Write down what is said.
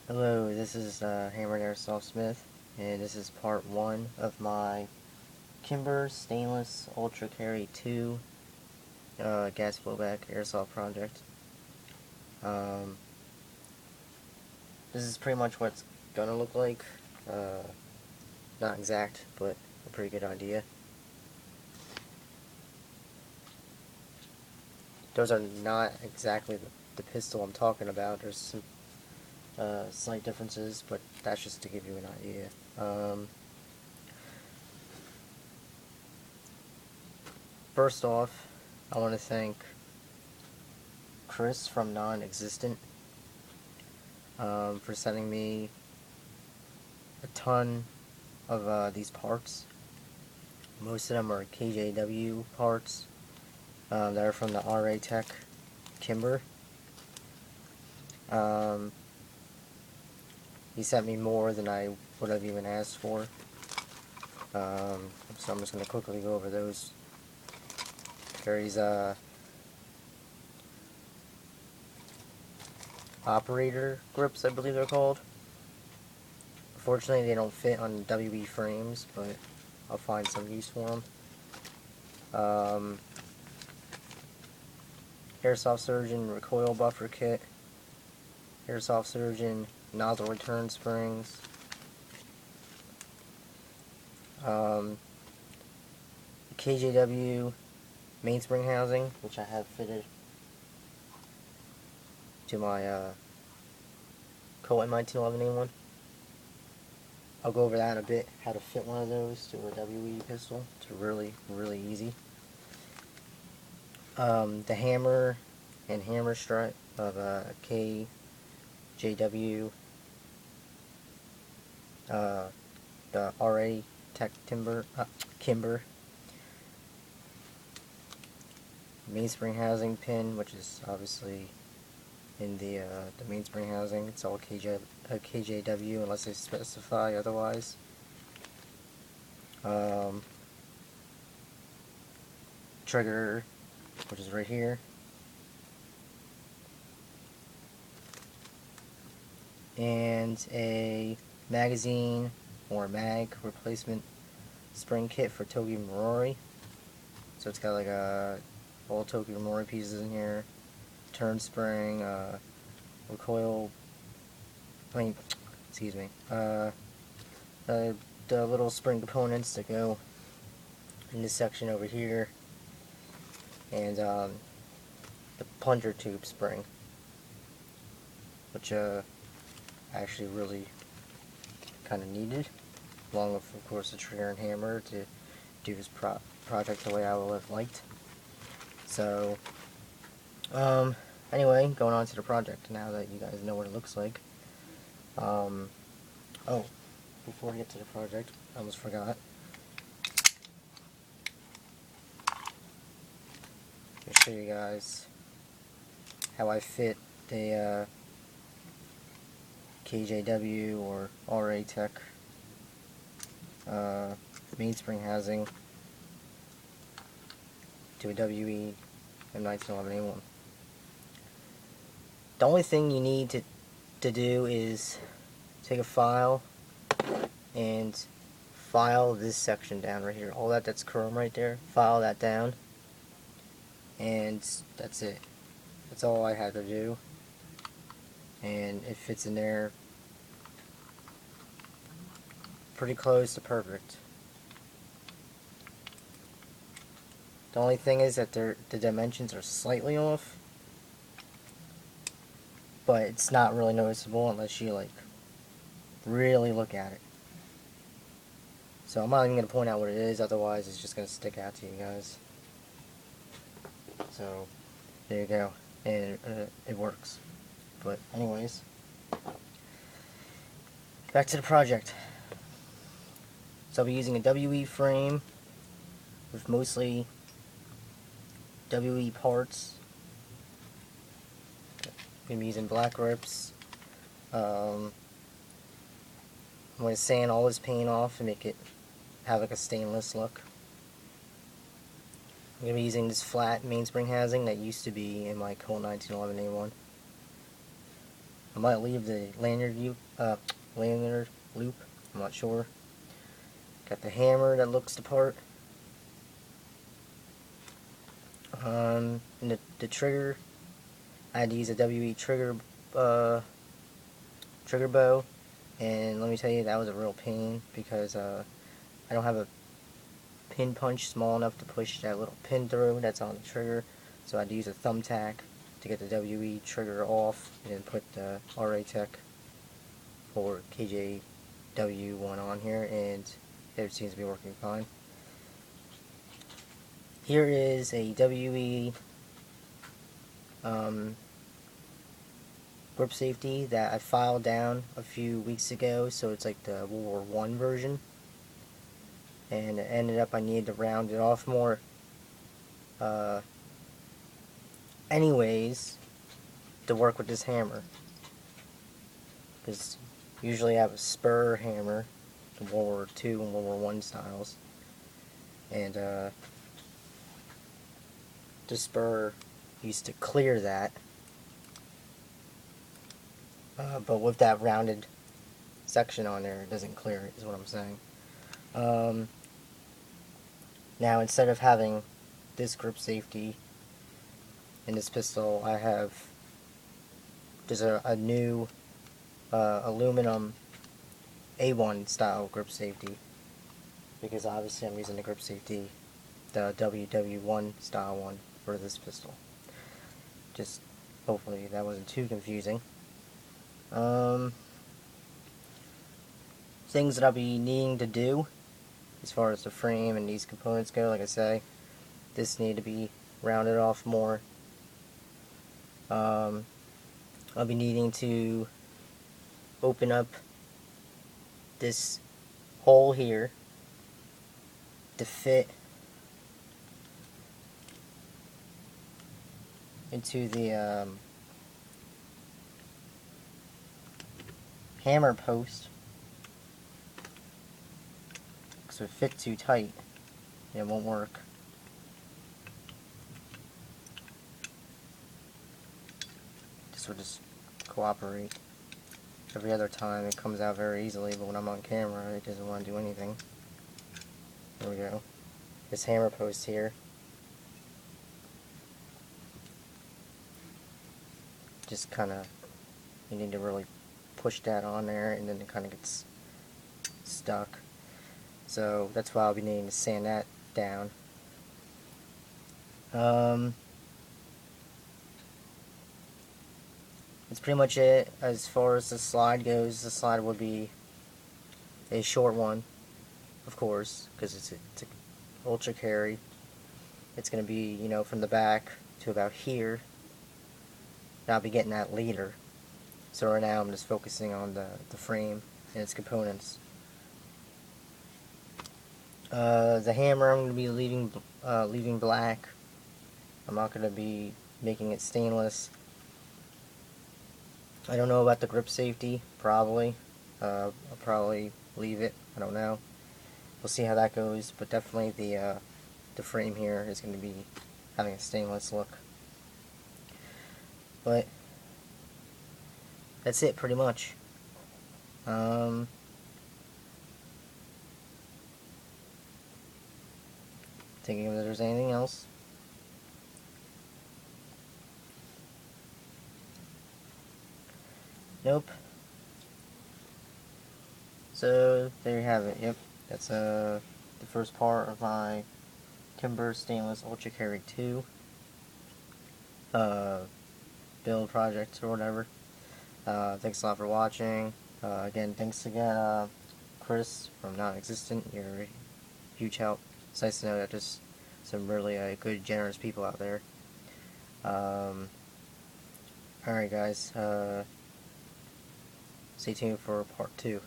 Hello, this is Hammered Airsoft Smith, and this is part 1 of my Kimber Stainless Ultra Carry 2 gas blowback airsoft project. This is pretty much what it's gonna look like. Not exact, but a pretty good idea. Those are not exactly the pistol I'm talking about. There's some slight differences, but that's just to give you an idea. First off, I want to thank Chris from Non-Existent for sending me a ton of these parts. Most of them are KJW parts that are from the RA Tech Kimber. He sent me more than I would have even asked for. So I'm just going to quickly go over those. There's operator grips, I believe they're called. Unfortunately, they don't fit on WE frames, but I'll find some use for them. Airsoft Surgeon recoil buffer kit. Airsoft Surgeon nozzle return springs. KJW mainspring housing, which I have fitted to my Colt 1911A1. I'll go over that in a bit, how to fit one of those to a WE pistol. It's really easy. The hammer and hammer strut of KJW, the RA Tech Kimber. Mainspring housing pin, which is obviously in the mainspring housing. It's all KJW unless they specify otherwise. Trigger, which is right here. And a magazine or mag replacement spring kit for Togi Morori. So it's got like all Togi Morori pieces in here. Turn spring, recoil, excuse me, the little spring components that go in this section over here, and the plunger tube spring, which I actually really kind of needed, along with, of course, the trigger and hammer to do this project the way I would have liked. So, anyway, going on to the project now that you guys know what it looks like. Oh, before we get to the project, I almost forgot. Let me show you guys how I fit the KJW or RA Tech mainspring housing to a WE M1911A1. The only thing you need to do is take a file and file this section down right here. All that's chrome right there. File that down, and that's it. That's all I had to do, and it fits in there pretty close to perfect. The only thing is that the dimensions are slightly off, but it's not really noticeable unless you like really look at it. So I'm not even going to point out what it is, otherwise it's just going to stick out to you guys. So there you go, and it works. But anyways, back to the project. So I'll be using a WE frame with mostly WE parts. I'm going to be using black grips. I'm going to sand all this paint off and make it have like a stainless look. I'm going to be using this flat mainspring housing that used to be in my Colt 1911A1. I'm might leave the lanyard loop. I'm not sure. Got the hammer that looks the part. And the trigger, I had to use a WE trigger bow, and let me tell you, that was a real pain because I don't have a pin punch small enough to push that little pin through that's on the trigger, so I had to use a thumbtack to get the WE trigger off and then put the RA Tech or KJW one on here, and it seems to be working fine. Here is a WE grip safety that I filed down a few weeks ago, so it's like the World War I version, and it ended up I needed to round it off more anyways to work with this hammer, because usually I have a spur hammer, the World War II and World War I styles, and the spur used to clear that, but with that rounded section on there, it doesn't clear it, is what I'm saying. Now, instead of having this grip safety in this pistol, I have just a new aluminum A1 style grip safety, because obviously I'm using the grip safety, the WW1 style one, for this pistol. Just hopefully that wasn't too confusing. Things that I'll be needing to do as far as the frame and these components go, like I say, this need to be rounded off more. I'll be needing to open up this hole here to fit into the hammer post, because if it fits too tight, it won't work. This will just cooperate. Every other time it comes out very easily, but when I'm on camera it doesn't want to do anything. There we go. This hammer post here, just kind of, you need to really push that on there, and then it kind of gets stuck. So that's why I'll be needing to sand that down. That's pretty much it. As far as the slide goes, the slide would be a short one, of course, because it's an ultra carry. It's going to be, you know, from the back to about here. And I'll be getting that later. So right now I'm just focusing on the frame and its components. The hammer I'm going to be leaving black. I'm not going to be making it stainless. I don't know about the grip safety, probably. I'll probably leave it, I don't know. We'll see how that goes, but definitely the frame here is going to be having a stainless look. But that's it, pretty much. Thinking if there's anything else. Nope. So there you have it. Yep, that's the first part of my Kimber Stainless Ultra Carry 2 build project or whatever. Thanks a lot for watching. Again, thanks again, Chris from Non-Existent. You're a huge help. It's nice to know that there's some really good, generous people out there. Alright guys, stay tuned for part 2.